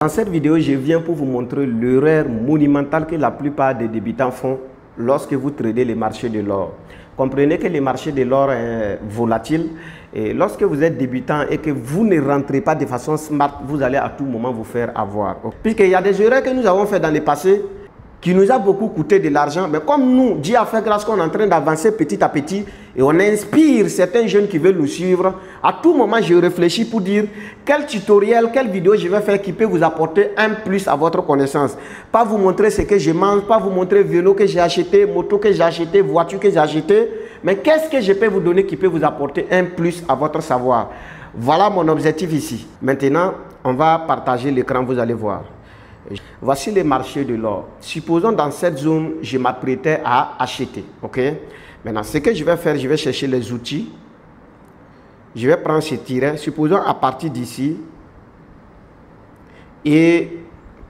Dans cette vidéo, je viens pour vous montrer l'erreur monumentale que la plupart des débutants font lorsque vous tradez les marchés de l'or. Comprenez que les marchés de l'or est volatile et lorsque vous êtes débutant et que vous ne rentrez pas de façon smart, vous allez à tout moment vous faire avoir. Puisqu'il y a des erreurs que nous avons fait dans le passé qui nous a beaucoup coûté de l'argent, mais comme nous, Dieu a fait grâce qu'on est en train d'avancer petit à petit et on inspire certains jeunes qui veulent nous suivre, à tout moment je réfléchis pour dire quel tutoriel, quelle vidéo je vais faire qui peut vous apporter un plus à votre connaissance. Pas vous montrer ce que je mange, pas vous montrer vélo que j'ai acheté, moto que j'ai acheté, voiture que j'ai acheté, mais qu'est-ce que je peux vous donner qui peut vous apporter un plus à votre savoir. Voilà mon objectif ici. Maintenant, on va partager l'écran, vous allez voir. Voici les marchés de l'or. Supposons dans cette zone, je m'apprêtais à acheter. Ok? Maintenant, ce que je vais faire, je vais chercher les outils. Je vais prendre ce tiret. Supposons à partir d'ici et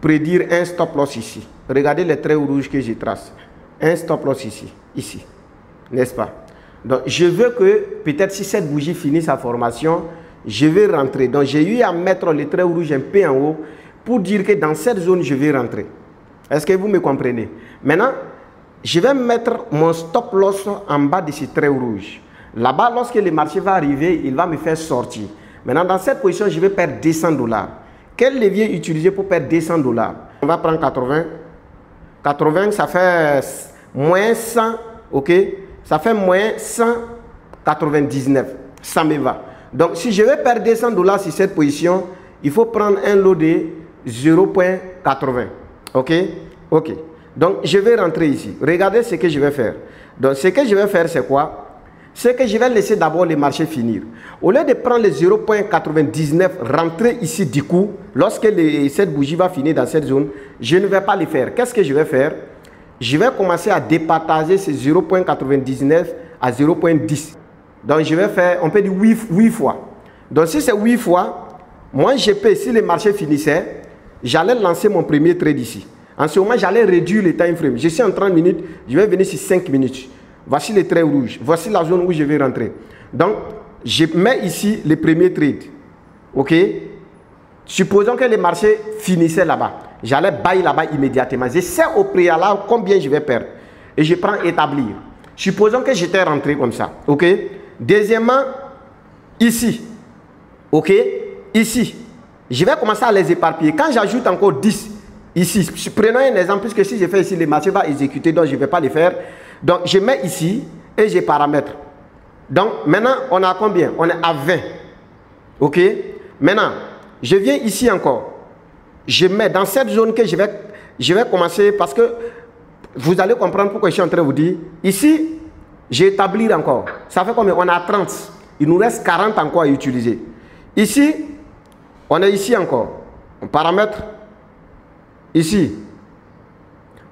prédire un stop loss ici. Regardez les traits rouges que je trace. Un stop loss ici. Ici. N'est-ce pas? Donc, je veux que peut-être si cette bougie finit sa formation, je vais rentrer. Donc, j'ai eu à mettre les traits rouges un peu en haut pour dire que dans cette zone, je vais rentrer. Est-ce que vous me comprenez? Maintenant, je vais mettre mon stop loss en bas de ces traits rouges. Là-bas, lorsque le marché va arriver, il va me faire sortir. Maintenant, dans cette position, je vais perdre 200 $. Quel levier utiliser pour perdre 200 $? On va prendre 80. 80, ça fait moins 100, ok? Ça fait moins 199. Ça me va. Donc, si je vais perdre 200 $ sur cette position, il faut prendre un lot de 0,80. Ok? Ok. Donc, je vais rentrer ici. Regardez ce que je vais faire. Donc, ce que je vais faire, c'est quoi? C'est que je vais laisser d'abord les marchés finir. Au lieu de prendre les 0,99, rentrer ici du coup, lorsque cette bougie va finir dans cette zone, je ne vais pas le faire. Qu'est-ce que je vais faire? Je vais commencer à départager ces 0,99 à 0,10. Donc, je vais faire, on peut dire 8 fois. Donc, si c'est 8 fois, moi, je peux, si le marché finissait, j'allais lancer mon premier trade ici. En ce moment, j'allais réduire le time frame. Je suis en 30 minutes, je vais venir sur 5 minutes. Voici les traits rouges. Voici la zone où je vais rentrer. Donc, je mets ici le premier trade. OK? Supposons que le marché finissait là-bas. J'allais buy là-bas immédiatement. Je sais au préalable combien je vais perdre. Et je prends établir. Supposons que j'étais rentré comme ça. OK? Deuxièmement, ici. OK? Ici, je vais commencer à les éparpiller. Quand j'ajoute encore 10, ici, prenons un exemple, puisque si je fais ici, le marché va exécuter, donc je ne vais pas le faire. Donc, je mets ici et je paramètre. Donc, maintenant, on a combien? On est à 20. OK? Maintenant, je viens ici encore. Je mets dans cette zone que je vais commencer, parce que vous allez comprendre pourquoi je suis en train de vous dire. Ici, j'établis encore. Ça fait combien? On est à 30. Il nous reste 40 encore à utiliser. Ici, on est ici encore. On paramètre. Ici.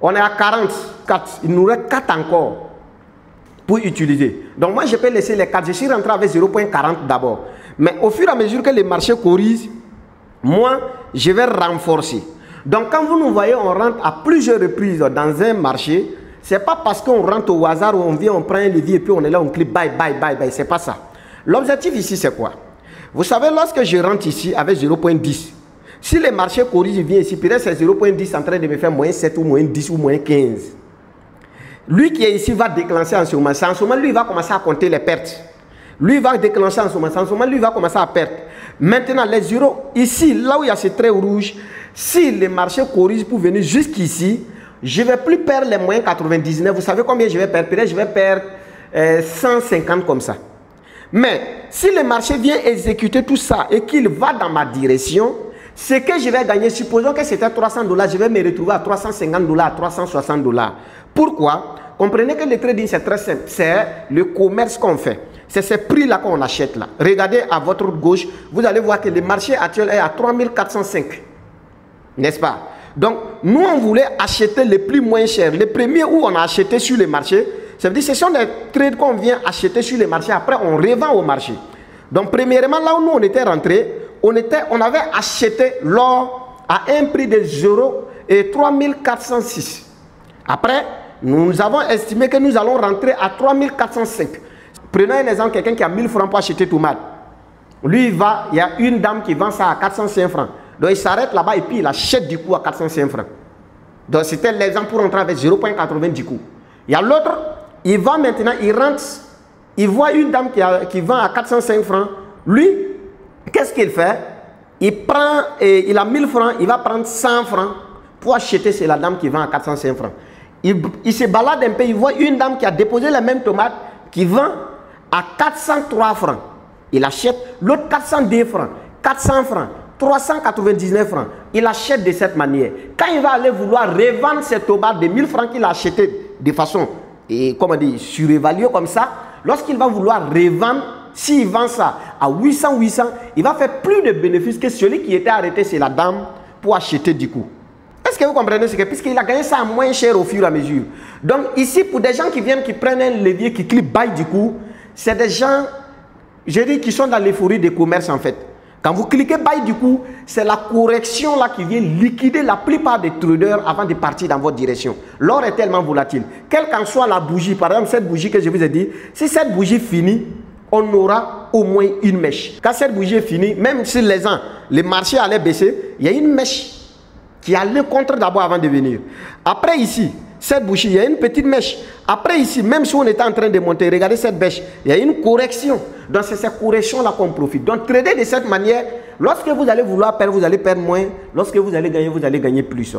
On est à 44. Il nous reste 4 encore pour utiliser. Donc moi, je peux laisser les 4. Je suis rentré avec 0,40 d'abord. Mais au fur et à mesure que les marchés corrigent, moi, je vais renforcer. Donc quand vous nous voyez, on rentre à plusieurs reprises dans un marché. Ce n'est pas parce qu'on rentre au hasard où on vient, on prend un levier et puis on est là, on clique buy, buy, buy, buy. Ce n'est pas ça. L'objectif ici, c'est quoi? Vous savez, lorsque je rentre ici avec 0,10, si le marché corrige, vient ici, peut-être c'est 0,10 en train de me faire moins 7 ou moins 10 ou moins 15. Lui qui est ici va déclencher en ce moment. En ce moment, lui, il va commencer à compter les pertes. Lui, il va déclencher en ce moment. En ce moment, lui, il va commencer à perdre. Maintenant, les zéros, ici, là où il y a ces traits rouges, si le marché corrige pour venir jusqu'ici, je ne vais plus perdre les moins 99. Vous savez combien je vais perdre? Peut-être je vais perdre 150 comme ça. Mais si le marché vient exécuter tout ça et qu'il va dans ma direction, ce que je vais gagner, supposons que c'était 300 $, je vais me retrouver à 350 $, à 360 $. Pourquoi? Comprenez que le trading, c'est très simple. C'est le commerce qu'on fait. C'est ce prix-là qu'on achète là. Regardez à votre gauche, vous allez voir que le marché actuel est à 3405. N'est-ce pas? Donc, nous, on voulait acheter les prix moins chers. Le premier où on a acheté sur le marché, ça veut dire que ce sont des trades qu'on vient acheter sur le marché. Après, on revend au marché. Donc, premièrement, là où nous, on était rentré, on avait acheté l'or à un prix de 0,3406. Après, nous avons estimé que nous allons rentrer à 3405. Prenons un exemple, quelqu'un qui a 1000 francs pour acheter tomate. Lui, il y a une dame qui vend ça à 405 francs. Donc il s'arrête là-bas et puis il achète du coup à 405 francs. Donc c'était l'exemple pour rentrer avec 0,80 du coup. Il y a l'autre, il va maintenant, il rentre, il voit une dame qui vend à 405 francs. Lui, qu'est-ce qu'il fait? Il prend, il a 1000 francs, il va prendre 100 francs pour acheter chez la dame qui vend à 405 francs. Il se balade un peu, il voit une dame qui a déposé la même tomate qui vend à 403 francs. Il achète l'autre 402 francs, 400 francs, 399 francs. Il achète de cette manière. Quand il va aller vouloir revendre cette tomate de 1000 francs qu'il a acheté de façon, comment dire, surévaluée comme ça, lorsqu'il va vouloir revendre, s'il vend ça à 800, il va faire plus de bénéfices que celui qui était arrêté chez la dame pour acheter du coup. Est-ce que vous comprenez ce que? Puisqu'il a gagné ça à moins cher au fur et à mesure. Donc ici, pour des gens qui viennent, qui prennent un levier, qui cliquent buy du coup, c'est des gens, je dis, qui sont dans l'euphorie des commerces en fait. Quand vous cliquez buy du coup, c'est la correction là qui vient liquider la plupart des traders avant de partir dans votre direction. L'or est tellement volatile. Quelle qu'en soit la bougie, par exemple cette bougie que je vous ai dit, si cette bougie finit, on aura au moins une mèche. Quand cette bougie est finie, même si les marchés allaient baisser, il y a une mèche qui a le contre d'abord avant de venir. Après ici, cette bougie, il y a une petite mèche. Après ici, même si on était en train de monter, regardez cette mèche, il y a une correction. Donc c'est cette correction-là qu'on profite. Donc trader de cette manière, lorsque vous allez vouloir perdre, vous allez perdre moins. Lorsque vous allez gagner plus.